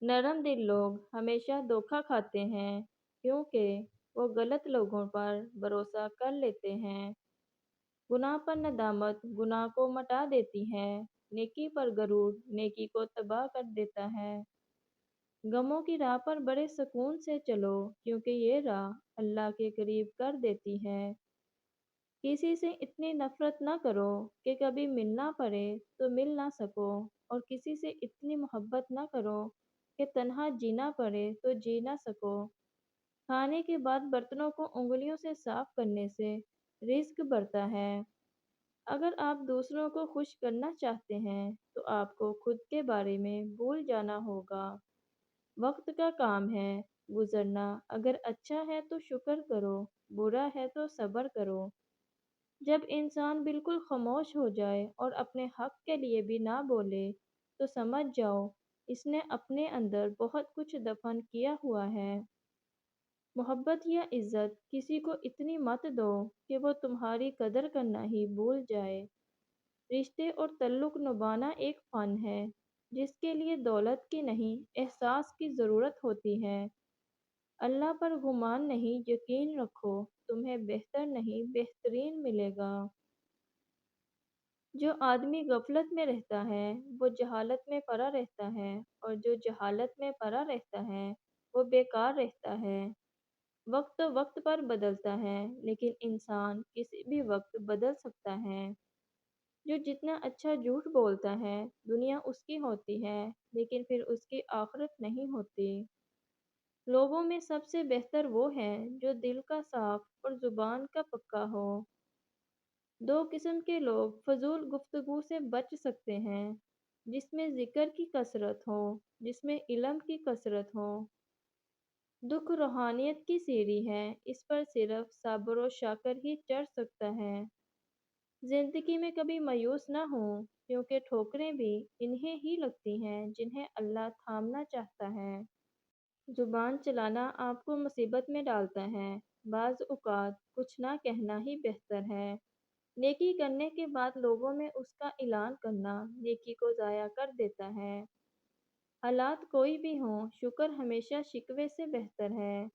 नरम दिल लोग हमेशा धोखा खाते हैं क्योंकि वो गलत लोगों पर भरोसा कर लेते हैं। गुनाह पर नदामत गुनाह को मटा देती है। नेकी पर गरूर नेकी को तबाह कर देता है। गमों की राह पर बड़े सुकून से चलो क्योंकि ये राह अल्लाह के करीब कर देती है। किसी से इतनी नफरत न करो कि कभी मिलना पड़े तो मिल ना सको, और किसी से इतनी मोहब्बत न करो कि तन्हा जीना पड़े तो जी ना सको। खाने के बाद बर्तनों को उंगलियों से साफ करने से रिज्क बढ़ता है। अगर आप दूसरों को खुश करना चाहते हैं तो आपको खुद के बारे में भूल जाना होगा। वक्त का काम है गुजरना। अगर अच्छा है तो शुक्र करो, बुरा है तो सब्र करो। जब इंसान बिल्कुल खामोश हो जाए और अपने हक के लिए भी ना बोले तो समझ जाओ इसने अपने अंदर बहुत कुछ दफन किया हुआ है। मोहब्बत या इज्जत किसी को इतनी मत दो कि वो तुम्हारी कदर करना ही भूल जाए। रिश्ते और तल्लुक निभाना एक फन है जिसके लिए दौलत की नहीं, एहसास की ज़रूरत होती है। अल्लाह पर गुमान नहीं, यकीन रखो तुम्हें बेहतर नहीं बेहतरीन मिलेगा। जो आदमी गफलत में रहता है वो जहालत में पड़ा रहता है, और जो जहालत में पड़ा रहता है वो बेकार रहता है। वक्त तो वक्त पर बदलता है, लेकिन इंसान किसी भी वक्त बदल सकता है। जो जितना अच्छा झूठ बोलता है दुनिया उसकी होती है, लेकिन फिर उसकी आखिरत नहीं होती। लोगों में सबसे बेहतर वो है जो दिल का साफ और जुबान का पक्का हो। दो किस्म के लोग फजूल गुफ्तगू से बच सकते हैं, जिसमें जिक्र की कसरत हो, जिसमें इल्म की कसरत हो। दुख रूहानियत की सीढ़ी है, इस पर सिर्फ साबिर व शाकिर ही चढ़ सकता है। जिंदगी में कभी मायूस ना हो, क्योंकि ठोकरें भी इन्हें ही लगती हैं जिन्हें अल्लाह थामना चाहता है। जुबान चलाना आपको मुसीबत में डालता है। बाज़ औक़ात कुछ ना कहना ही बेहतर है। नेकी करने के बाद लोगों में उसका ऐलान करना नेकी को ज़ाया कर देता है। हालात कोई भी हों, शुक्र हमेशा शिकवे से बेहतर है।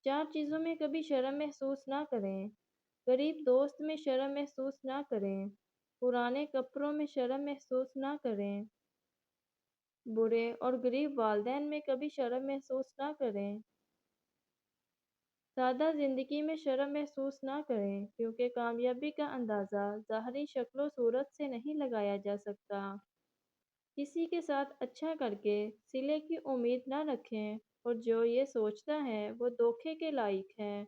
चार चीज़ों में कभी शर्म महसूस ना करें। गरीब दोस्त में शर्म महसूस ना करें। पुराने कपड़ों में शर्म महसूस ना करें। बुरे और गरीब वालिदैन में कभी शर्म महसूस ना करें। सादा ज़िंदगी में शर्म महसूस ना करें, क्योंकि कामयाबी का अंदाज़ा ज़ाहरी शक्ल व सूरत से नहीं लगाया जा सकता। किसी के साथ अच्छा करके सिले की उम्मीद न रखें, और जो ये सोचता है वो धोखे के लायक है।